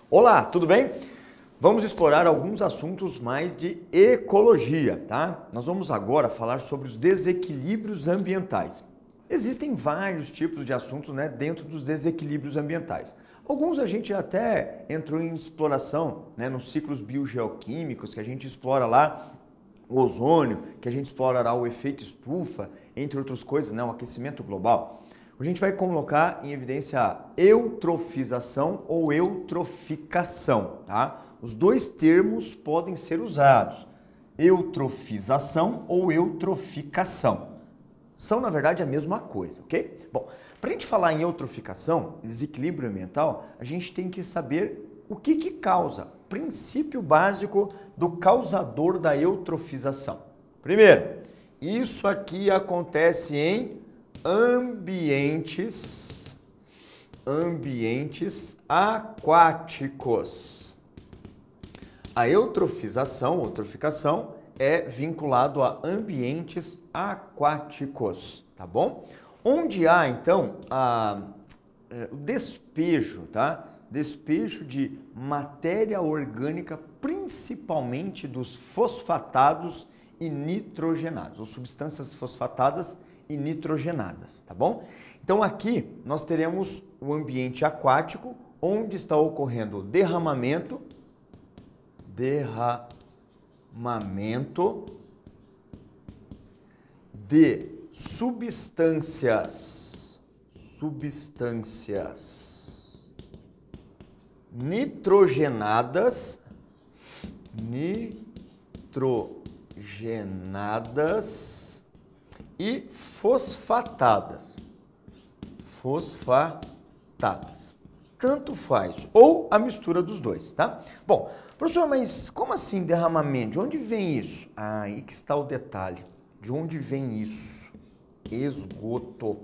Olá, tudo bem? Vamos explorar alguns assuntos mais de ecologia, tá? Nós vamos agora falar sobre os desequilíbrios ambientais. Existem vários tipos de assuntos, né, dentro dos desequilíbrios ambientais. Alguns a gente até entrou em exploração, né, nos ciclos biogeoquímicos, que a gente explora lá o ozônio, que a gente explora lá o efeito estufa, entre outras coisas, né, o aquecimento global. A gente vai colocar em evidência a eutrofização ou eutroficação, tá? Os dois termos podem ser usados, eutrofização ou eutroficação. São, na verdade, a mesma coisa, ok? Bom, para a gente falar em eutroficação, desequilíbrio ambiental, a gente tem que saber o que causa, princípio básico do causador da eutrofização. Primeiro, isso aqui acontece em ambientes aquáticos. A eutroficação é vinculado a ambientes aquáticos, tá bom? Onde há, então, o despejo, tá? Despejo de matéria orgânica, principalmente dos fosfatados e nitrogenados, ou substâncias fosfatadas e nitrogenadas, tá bom? Então aqui nós teremos o ambiente aquático, onde está ocorrendo o derramamento de substâncias nitrogenadas e fosfatadas. Tanto faz, ou a mistura dos dois, tá? Bom, professor, mas como assim derramamento? De onde vem isso? Ah, aí que está o detalhe. De onde vem isso? Esgoto.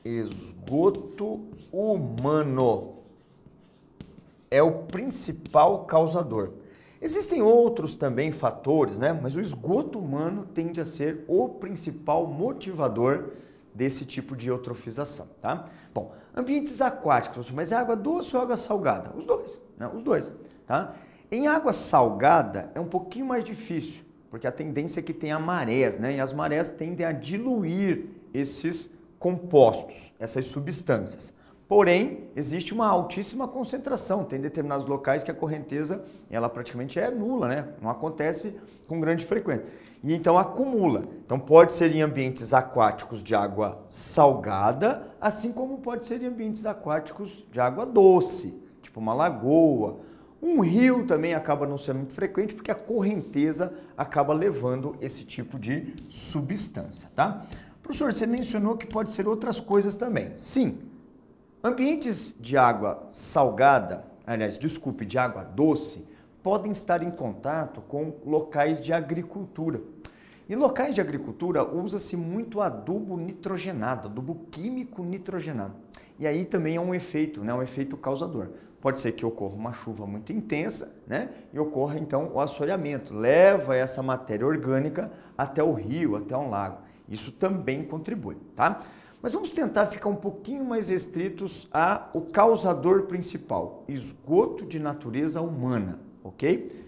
Esgoto humano é o principal causador. Existem outros também fatores, né? Mas o esgoto humano tende a ser o principal motivador desse tipo de eutrofização, tá? Bom, ambientes aquáticos, mas é água doce ou água salgada? Os dois, né? Os dois, tá? Em água salgada é um pouquinho mais difícil, porque a tendência é que tenha marés, né? E as marés tendem a diluir esses compostos, essas substâncias. Porém, existe uma altíssima concentração. Tem determinados locais que a correnteza, ela praticamente é nula, né? Não acontece com grande frequência. E então acumula. Então pode ser em ambientes aquáticos de água salgada, assim como pode ser em ambientes aquáticos de água doce, tipo uma lagoa. Um rio também acaba não sendo muito frequente, porque a correnteza acaba levando esse tipo de substância, tá? Professor, você mencionou que pode ser outras coisas também. Sim. Ambientes de água salgada, de água doce, podem estar em contato com locais de agricultura. Em locais de agricultura, usa-se muito adubo nitrogenado, adubo químico nitrogenado. E aí também é um efeito, né? Um efeito causador. Pode ser que ocorra uma chuva muito intensa, né? E ocorra então o assoreamento, leva essa matéria orgânica até o rio, até um lago. Isso também contribui, tá? Mas vamos tentar ficar um pouquinho mais restritos ao causador principal, esgoto de natureza humana, ok?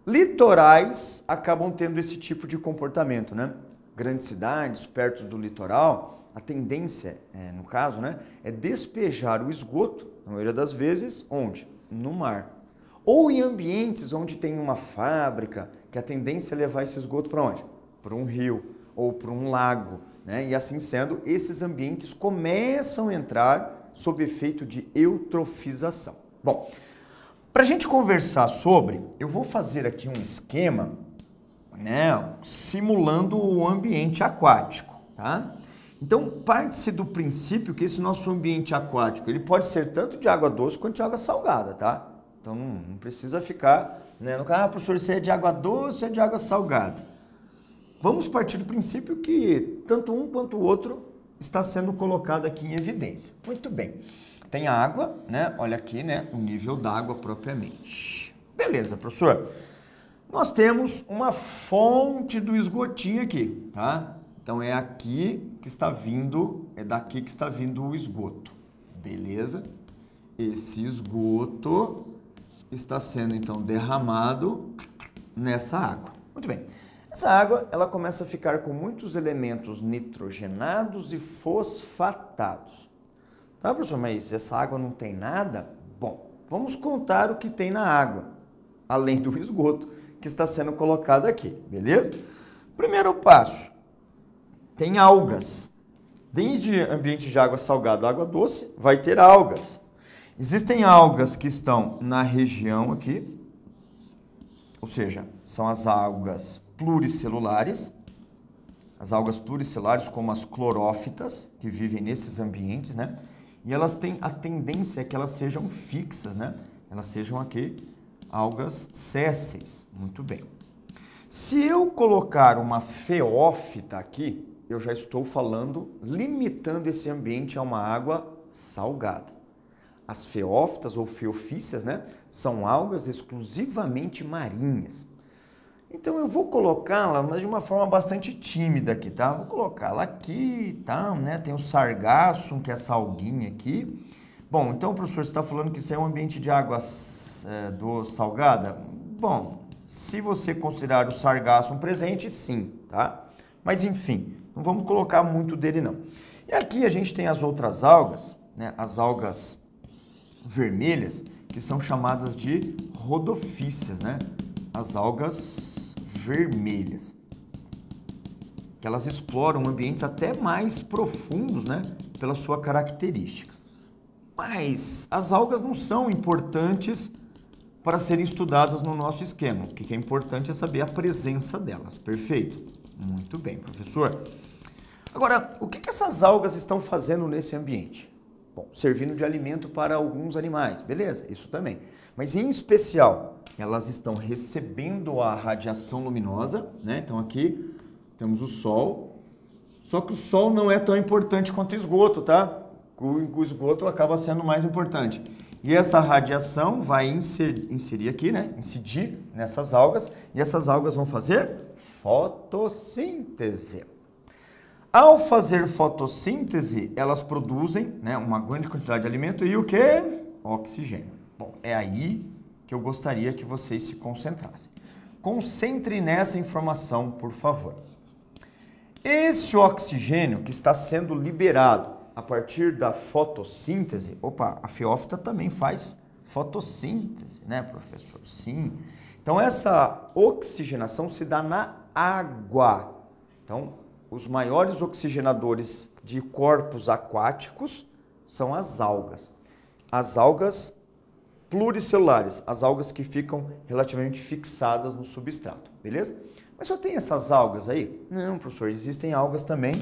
Litorais acabam tendo esse tipo de comportamento, né? Grandes cidades, perto do litoral, a tendência, no caso, né, é despejar o esgoto, na maioria das vezes, onde? No mar. Ou em ambientes onde tem uma fábrica, que a tendência é levar esse esgoto para onde? Para um rio ou para um lago. Né? E assim sendo, esses ambientes começam a entrar sob efeito de eutrofização. Bom, para a gente conversar sobre, eu vou fazer aqui um esquema, né, simulando o ambiente aquático, tá? Então, parte-se do princípio que esse nosso ambiente aquático, ele pode ser tanto de água doce quanto de água salgada, tá? Então, não precisa ficar, né, no caso, professor, se é de água doce ou é de água salgada. Vamos partir do princípio que tanto um quanto o outro está sendo colocado aqui em evidência. Muito bem. Tem a água, né? Olha aqui, né? O nível da água propriamente. Beleza, professor. Nós temos uma fonte do esgotinho aqui, tá? Então é aqui que está vindo, é daqui que está vindo o esgoto, beleza? Esse esgoto está sendo então derramado nessa água. Muito bem. Essa água, ela começa a ficar com muitos elementos nitrogenados e fosfatados. Tá, professor, mas essa água não tem nada? Bom, vamos contar o que tem na água, além do esgoto que está sendo colocado aqui, beleza? Primeiro passo, tem algas. Desde ambiente de água salgada, água doce, vai ter algas. Existem algas que estão na região aqui, ou seja, são as algas pluricelulares. As algas pluricelulares, como as clorófitas, que vivem nesses ambientes, né? E elas têm a tendência que elas sejam fixas, né? Elas sejam aqui algas sésseis. Muito bem. Se eu colocar uma feófita aqui, eu já estou falando, limitando esse ambiente a uma água salgada. As feófitas ou feofícias, né, são algas exclusivamente marinhas. Então eu vou colocá-la, mas de uma forma bastante tímida aqui, tá? Vou colocá-la aqui, tá? Né? Tem o sargassum, que é essa alguinha aqui. Bom, então, professor, você está falando que isso é um ambiente de água salgada? Bom, se você considerar o sargassum presente, sim, tá? Mas, enfim, não vamos colocar muito dele, não. E aqui a gente tem as outras algas, né? As algas vermelhas, que são chamadas de rodofícias, né? As algas vermelhas, que elas exploram ambientes até mais profundos, né? Pela sua característica. Mas as algas não são importantes para serem estudadas no nosso esquema. O que é importante é saber a presença delas. Perfeito? Muito bem, professor. Agora, o que essas algas estão fazendo nesse ambiente? Bom, servindo de alimento para alguns animais, beleza, isso também. Mas em especial, elas estão recebendo a radiação luminosa, né? Então aqui temos o Sol, só que o Sol não é tão importante quanto o esgoto, tá? O esgoto acaba sendo mais importante. E essa radiação vai inserir aqui, né? Incidir nessas algas, e essas algas vão fazer fotossíntese. Ao fazer fotossíntese, elas produzem, né, uma grande quantidade de alimento e o quê? Oxigênio. Bom, é aí que eu gostaria que vocês se concentrassem. Concentre nessa informação, por favor. Esse oxigênio que está sendo liberado a partir da fotossíntese, opa, a feófita também faz fotossíntese, né, professor? Sim. Então, essa oxigenação se dá na água. Então, os maiores oxigenadores de corpos aquáticos são as algas. As algas pluricelulares, as algas que ficam relativamente fixadas no substrato, beleza? Mas só tem essas algas aí? Não, professor, existem algas também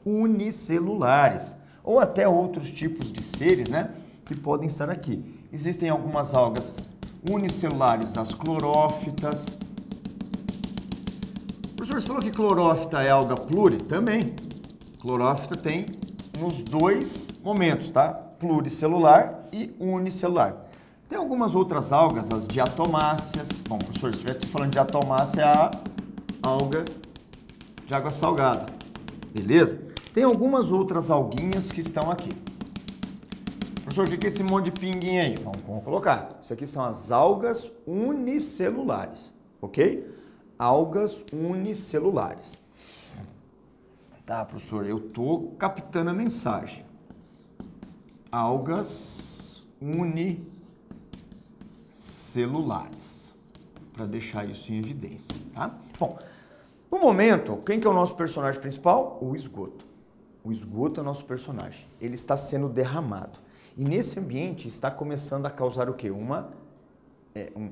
unicelulares, ou até outros tipos de seres, né, que podem estar aqui. Existem algumas algas unicelulares, as clorófitas. Professor, você falou que clorófita é alga pluri? Também. Clorófita tem nos dois momentos, tá? Pluricelular e unicelular. Tem algumas outras algas, as diatomáceas. Bom, professor, se estiver falando de diatomácea, é a alga de água salgada. Beleza? Tem algumas outras alguinhas que estão aqui. Professor, o que é esse monte de pinguinha aí? Vamos colocar. Isso aqui são as algas unicelulares, ok? Algas unicelulares. Tá, professor, eu tô captando a mensagem. Algas unicelulares, para deixar isso em evidência, tá? Bom, no momento, quem que é o nosso personagem principal? O esgoto. O esgoto é o nosso personagem. Ele está sendo derramado. E nesse ambiente está começando a causar o quê?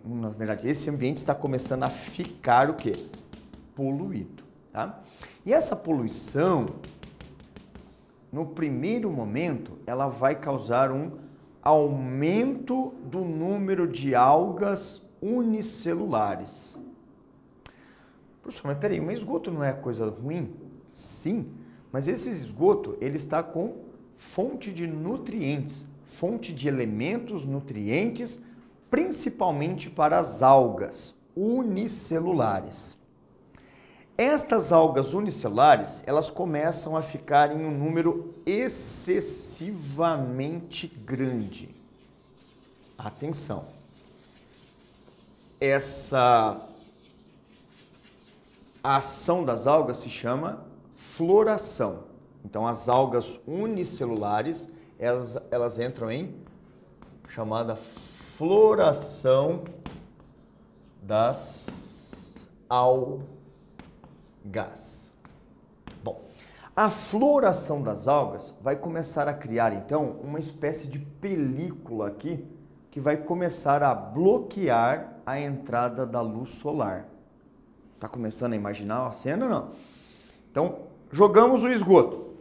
Na verdade, esse ambiente está começando a ficar o quê? Poluído, tá? E essa poluição, no primeiro momento, ela vai causar um aumento do número de algas unicelulares. Professor, mas peraí, mas esgoto não é coisa ruim? Sim, mas esse esgoto, ele está com fonte de nutrientes, fonte de elementos nutrientes, principalmente para as algas, unicelulares. Estas algas unicelulares, elas começam a ficar em um número excessivamente grande. Atenção. Essa ação das algas se chama floração. Então, as algas unicelulares, elas entram em chamada floração das algas. Bom, a floração das algas vai começar a criar, então, uma espécie de película aqui que vai começar a bloquear a entrada da luz solar. Tá começando a imaginar a cena ou não? Então, jogamos o esgoto.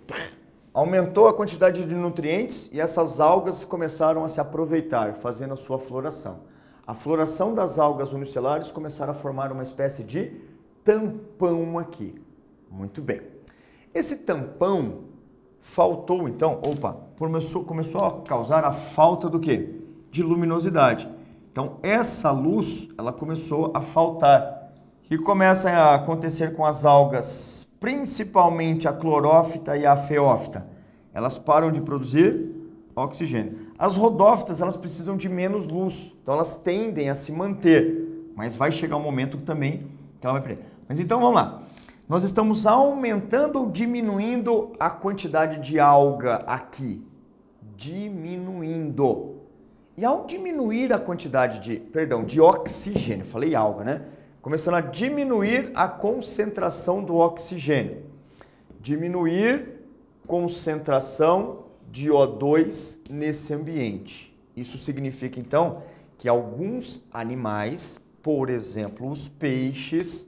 Aumentou a quantidade de nutrientes e essas algas começaram a se aproveitar, fazendo a sua floração. A floração das algas unicelulares começaram a formar uma espécie de tampão aqui. Muito bem. Esse tampão faltou, então, começou a causar a falta do quê? De luminosidade. Então, essa luz, ela começou a faltar. O que começa a acontecer com as algas, principalmente a clorófita e a feófita? Elas param de produzir oxigênio. As rodófitas, elas precisam de menos luz, então elas tendem a se manter, mas vai chegar um momento também que ela vai perder. Mas então, vamos lá. Nós estamos aumentando ou diminuindo a quantidade de alga aqui? Diminuindo. E ao diminuir a quantidade de oxigênio, falei alga, né? Começando a diminuir a concentração do oxigênio. Diminuir concentração de O2 nesse ambiente. Isso significa, então, que alguns animais, por exemplo, os peixes,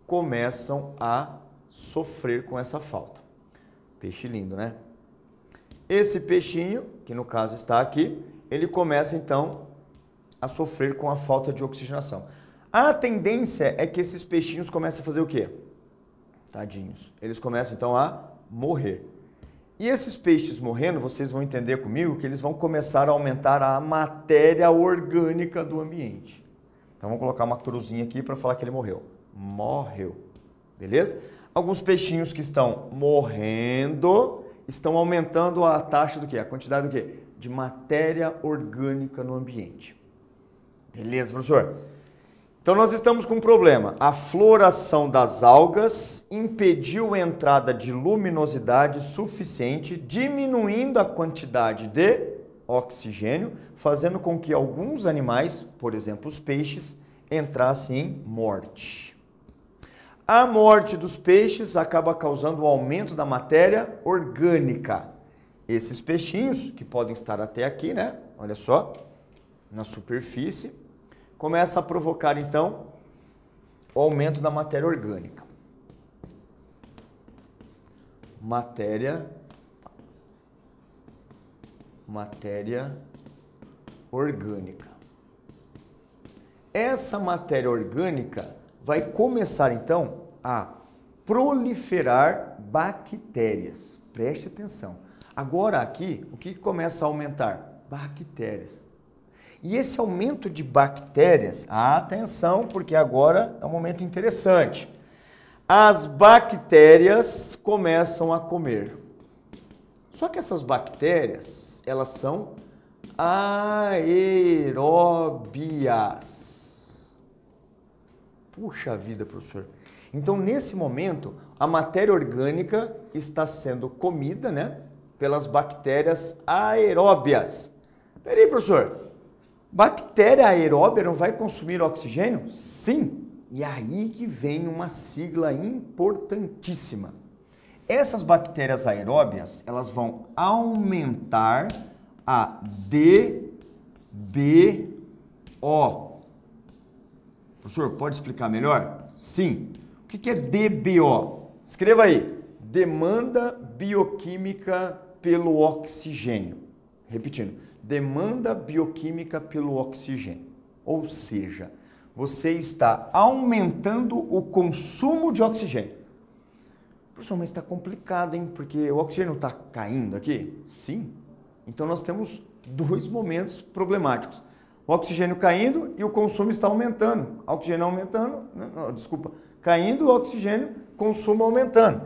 começam a sofrer com essa falta. Peixe lindo, né? Esse peixinho, que no caso está aqui, ele começa, então, a sofrer com a falta de oxigenação. A tendência é que esses peixinhos comecem a fazer o quê? Tadinhos. Eles começam, então, a morrer. E esses peixes morrendo, vocês vão entender comigo que eles vão começar a aumentar a matéria orgânica do ambiente. Então, vamos colocar uma cruzinha aqui para falar que ele morreu. Morreu. Beleza? Alguns peixinhos que estão morrendo estão aumentando a taxa do quê? A quantidade do quê? De matéria orgânica no ambiente. Beleza, professor? Então, nós estamos com um problema. A floração das algas impediu a entrada de luminosidade suficiente, diminuindo a quantidade de oxigênio, fazendo com que alguns animais, por exemplo, os peixes, entrassem em morte. A morte dos peixes acaba causando o aumento da matéria orgânica. Esses peixinhos, que podem estar até aqui, né? Olha só, na superfície, começa a provocar, então, o aumento da matéria orgânica. Matéria orgânica. Essa matéria orgânica vai começar, então, a proliferar bactérias. Preste atenção. Agora aqui, o que começa a aumentar? Bactérias. E esse aumento de bactérias, atenção, porque agora é um momento interessante. As bactérias começam a comer. Só que essas bactérias, elas são aeróbias. Puxa vida, professor. Então, nesse momento, a matéria orgânica está sendo comida, né, pelas bactérias aeróbias. Peraí, professor. Bactéria aeróbia não vai consumir oxigênio? Sim. E aí que vem uma sigla importantíssima. Essas bactérias aeróbias, elas vão aumentar a DBO. Professor, pode explicar melhor? Sim. O que é DBO? Escreva aí. Demanda bioquímica pelo oxigênio. Repetindo. Demanda bioquímica pelo oxigênio. Ou seja, você está aumentando o consumo de oxigênio. Professor, mas está complicado, hein? Porque o oxigênio está caindo aqui? Sim. Então, nós temos dois momentos problemáticos. O oxigênio caindo e o consumo está aumentando. O oxigênio aumentando, caindo, o oxigênio, consumo aumentando.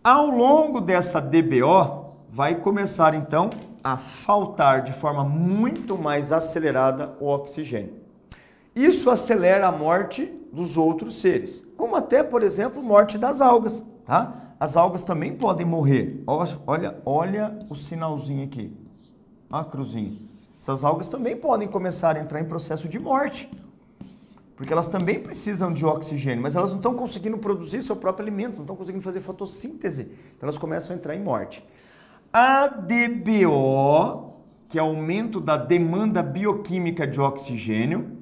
Ao longo dessa DBO, vai começar então a faltar de forma muito mais acelerada o oxigênio. Isso acelera a morte dos outros seres, como até, por exemplo, morte das algas, tá? As algas também podem morrer. Olha o sinalzinho aqui, a cruzinha. Essas algas também podem começar a entrar em processo de morte, porque elas também precisam de oxigênio, mas elas não estão conseguindo produzir seu próprio alimento, não estão conseguindo fazer fotossíntese, então elas começam a entrar em morte. A DBO, que é o aumento da demanda bioquímica de oxigênio,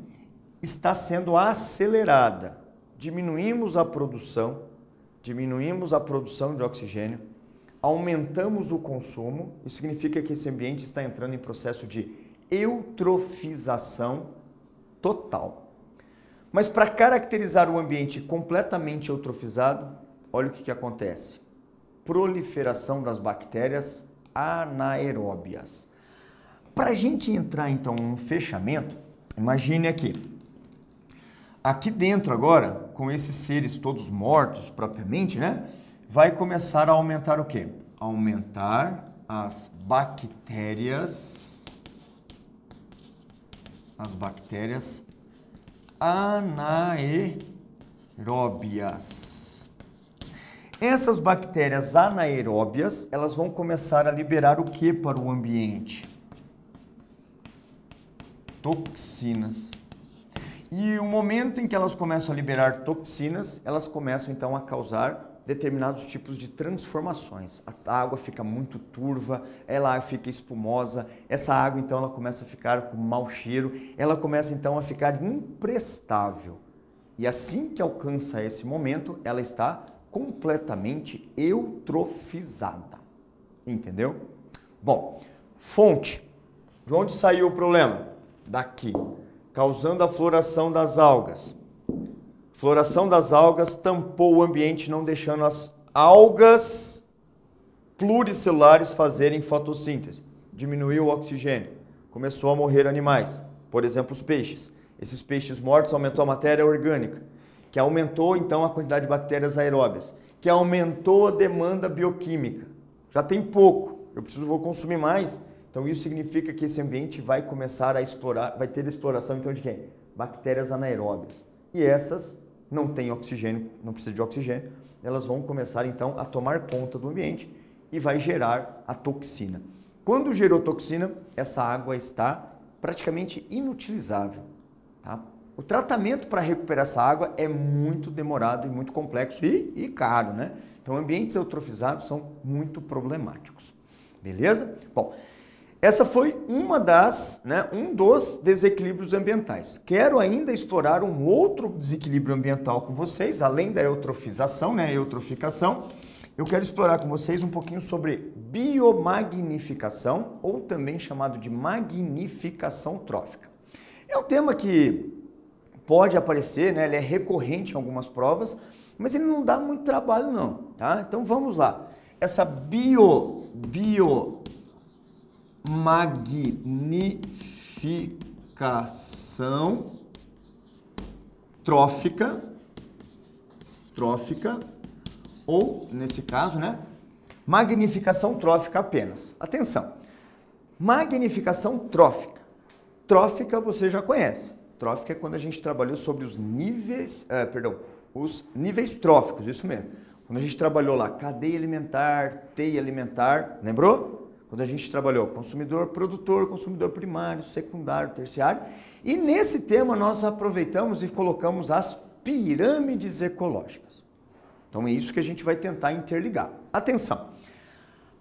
está sendo acelerada. Diminuímos a produção de oxigênio, aumentamos o consumo, isso significa que esse ambiente está entrando em processo de eutrofização total. Mas para caracterizar o ambiente completamente eutrofizado, olha o que acontece. Proliferação das bactérias anaeróbias. Para a gente entrar então num fechamento, imagine aqui. Aqui dentro agora, com esses seres todos mortos propriamente, né? Vai começar a aumentar o quê? Aumentar as bactérias anaeróbias. Essas bactérias anaeróbias, elas vão começar a liberar o que para o ambiente? Toxinas. E o momento em que elas começam a liberar toxinas, elas começam então a causar determinados tipos de transformações. A água fica muito turva, ela fica espumosa, essa água então ela começa a ficar com mau cheiro, ela começa então a ficar imprestável. E assim que alcança esse momento, ela está completamente eutrofizada. Entendeu? Bom, fonte. De onde saiu o problema? Daqui. Causando a floração das algas. Floração das algas tampou o ambiente, não deixando as algas pluricelulares fazerem fotossíntese. Diminuiu o oxigênio. Começou a morrer animais. Por exemplo, os peixes. Esses peixes mortos aumentou a matéria orgânica, que aumentou então a quantidade de bactérias aeróbias, que aumentou a demanda bioquímica. Já tem pouco, vou consumir mais. Então isso significa que esse ambiente vai começar a explorar, vai ter exploração então de quem? Bactérias anaeróbias. E essas não têm oxigênio, não precisam de oxigênio, elas vão começar então a tomar conta do ambiente e vai gerar a toxina. Quando gerou toxina, essa água está praticamente inutilizável. Tá? O tratamento para recuperar essa água é muito demorado e muito complexo e caro, né? Então ambientes eutrofizados são muito problemáticos. Beleza? Bom, essa foi um dos desequilíbrios ambientais. Quero ainda explorar um outro desequilíbrio ambiental com vocês, além da eutrofização, né, eutroficação. Eu quero explorar com vocês um pouquinho sobre biomagnificação, ou também chamado de magnificação trófica. É um tema que pode aparecer, né, ele é recorrente em algumas provas, mas ele não dá muito trabalho não, tá? Então vamos lá. Essa biomagnificação trófica, ou nesse caso, né, magnificação trófica apenas. Atenção, magnificação trófica. Trófica você já conhece. Trófica é quando a gente trabalhou sobre os níveis, os níveis tróficos, isso mesmo. Quando a gente trabalhou lá cadeia alimentar, teia alimentar, lembrou? Quando a gente trabalhou consumidor, produtor, consumidor primário, secundário, terciário. E nesse tema nós aproveitamos e colocamos as pirâmides ecológicas. Então é isso que a gente vai tentar interligar. Atenção!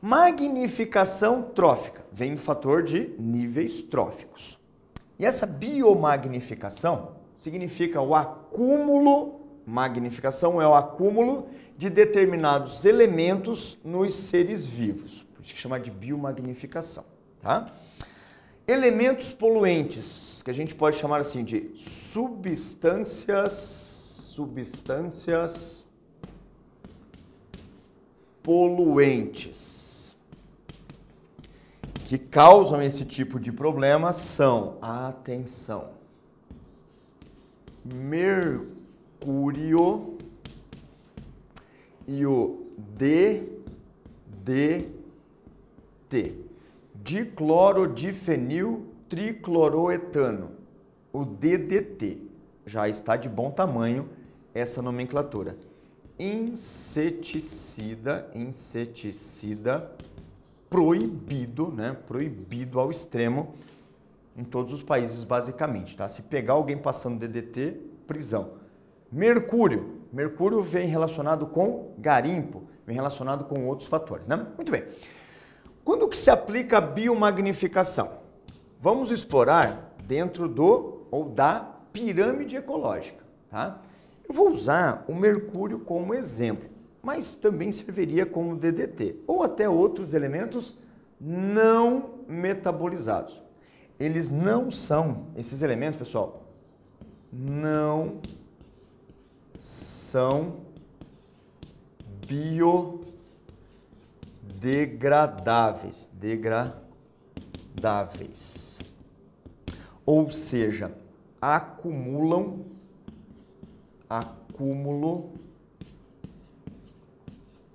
Magnificação trófica vem do fator de níveis tróficos. E essa biomagnificação significa o acúmulo, magnificação é o acúmulo de determinados elementos nos seres vivos. Por isso que chama de biomagnificação, tá? Elementos poluentes, que a gente pode chamar assim de substâncias poluentes, que causam esse tipo de problema são, atenção, mercúrio e o DDT, diclorodifenil tricloroetano, o DDT. Já está de bom tamanho essa nomenclatura. Inseticida proibido, né? Proibido ao extremo em todos os países, basicamente, tá? Se pegar alguém passando DDT, prisão. Mercúrio vem relacionado com garimpo, vem relacionado com outros fatores, né? Muito bem. Quando que se aplica a biomagnificação? Vamos explorar dentro do ou da pirâmide ecológica, tá? Eu vou usar o mercúrio como exemplo, mas também serviria como DDT, ou até outros elementos não metabolizados. Eles não são, esses elementos, pessoal, não são biodegradáveis, ou seja, acúmulo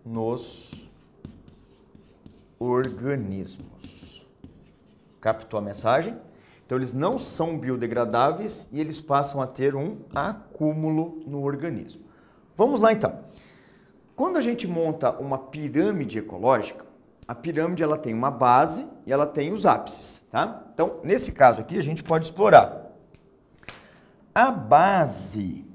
nos organismos. Captou a mensagem? Então, eles não são biodegradáveis e eles passam a ter um acúmulo no organismo. Vamos lá, então. Quando a gente monta uma pirâmide ecológica, a pirâmide ela tem uma base e ela tem os ápices, tá? Então, nesse caso aqui, a gente pode explorar. A base,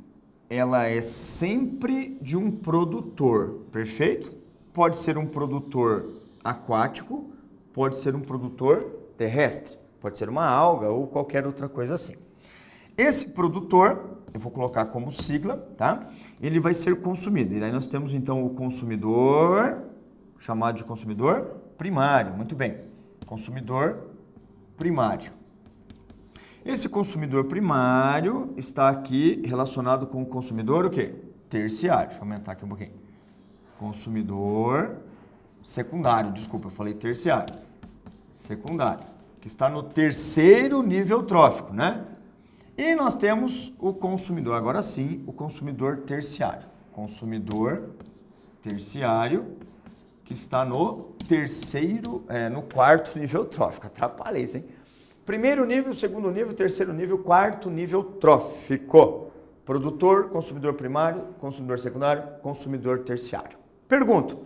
ela é sempre de um produtor, perfeito? Pode ser um produtor aquático, pode ser um produtor terrestre, pode ser uma alga ou qualquer outra coisa assim. Esse produtor, eu vou colocar como sigla, tá? Ele vai ser consumido. E daí nós temos então o consumidor, chamado de consumidor primário. Muito bem, consumidor primário. Esse consumidor primário está aqui relacionado com o consumidor o quê? Terciário. Deixa eu aumentar aqui um pouquinho. Consumidor secundário, desculpa, eu falei terciário. Secundário, que está no terceiro nível trófico, né? E nós temos o consumidor, agora sim, o consumidor terciário. Consumidor terciário, que está no no quarto nível trófico. Atrapalhei isso, hein? Primeiro nível, segundo nível, terceiro nível, quarto nível trófico. Produtor, consumidor primário, consumidor secundário, consumidor terciário. Pergunto,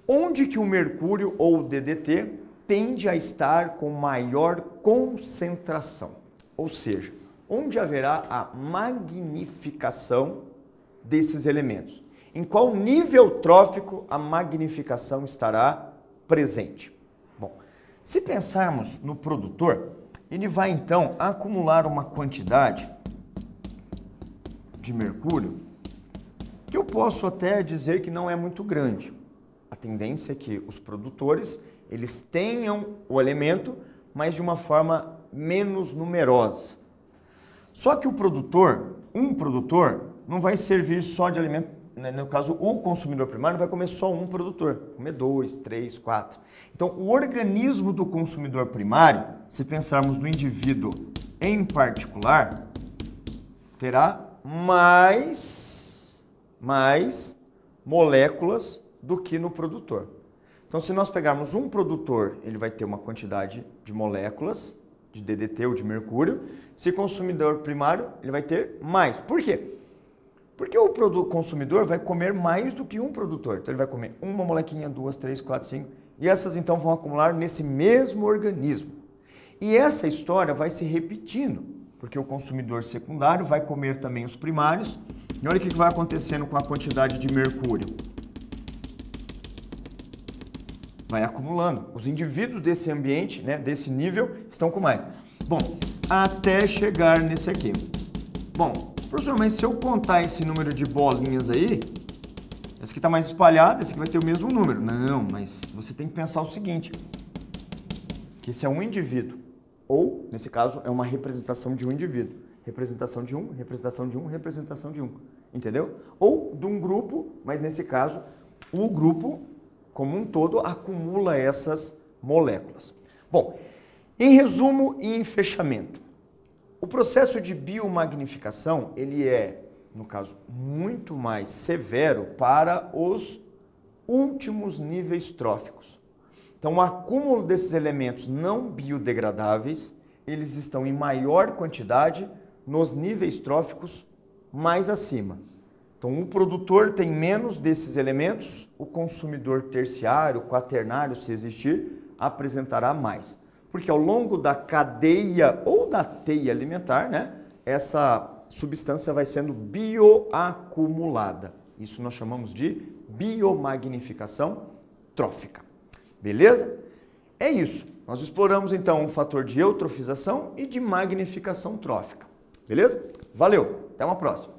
onde que o mercúrio ou o DDT tende a estar com maior concentração? Ou seja, onde haverá a magnificação desses elementos? Em qual nível trófico a magnificação estará presente? Bom, se pensarmos no produtor, ele vai então acumular uma quantidade de mercúrio que eu posso até dizer que não é muito grande. A tendência é que os produtores eles tenham o elemento, mas de uma forma menos numerosa. Só que um produtor não vai servir só de alimento, né? No caso, o consumidor primário não vai comer só um produtor, vai comer 2, 3, 4. Então, o organismo do consumidor primário, se pensarmos no indivíduo em particular, terá mais moléculas do que no produtor. Então, se nós pegarmos um produtor, ele vai ter uma quantidade de moléculas de DDT ou de mercúrio. Se consumidor primário, ele vai ter mais. Por quê? Porque o consumidor vai comer mais do que um produtor. Então, ele vai comer uma molequinha, 2, 3, 4, 5. E essas, então, vão acumular nesse mesmo organismo. E essa história vai se repetindo, porque o consumidor secundário vai comer também os primários. E olha o que vai acontecendo com a quantidade de mercúrio. Vai acumulando. Os indivíduos desse ambiente, né, desse nível, estão com mais. Bom, até chegar nesse aqui. Bom, professor, mas se eu contar esse número de bolinhas aí, esse aqui está mais espalhado, esse aqui vai ter o mesmo número. Não, mas você tem que pensar o seguinte, que esse é um indivíduo, ou, nesse caso, é uma representação de um indivíduo. Representação de um, representação de um, representação de um. Entendeu? Ou de um grupo, mas nesse caso, o grupo como um todo acumula essas moléculas. Bom, em resumo e em fechamento, o processo de biomagnificação, ele é, no caso, muito mais severo para os últimos níveis tróficos. Então, o acúmulo desses elementos não biodegradáveis, eles estão em maior quantidade nos níveis tróficos mais acima. Então, o produtor tem menos desses elementos, o consumidor terciário, quaternário, se existir, apresentará mais. Porque ao longo da cadeia ou da teia alimentar, né, essa substância vai sendo bioacumulada. Isso nós chamamos de biomagnificação trófica. Beleza? É isso. Nós exploramos então um fator de eutrofização e de magnificação trófica. Beleza? Valeu! Até uma próxima!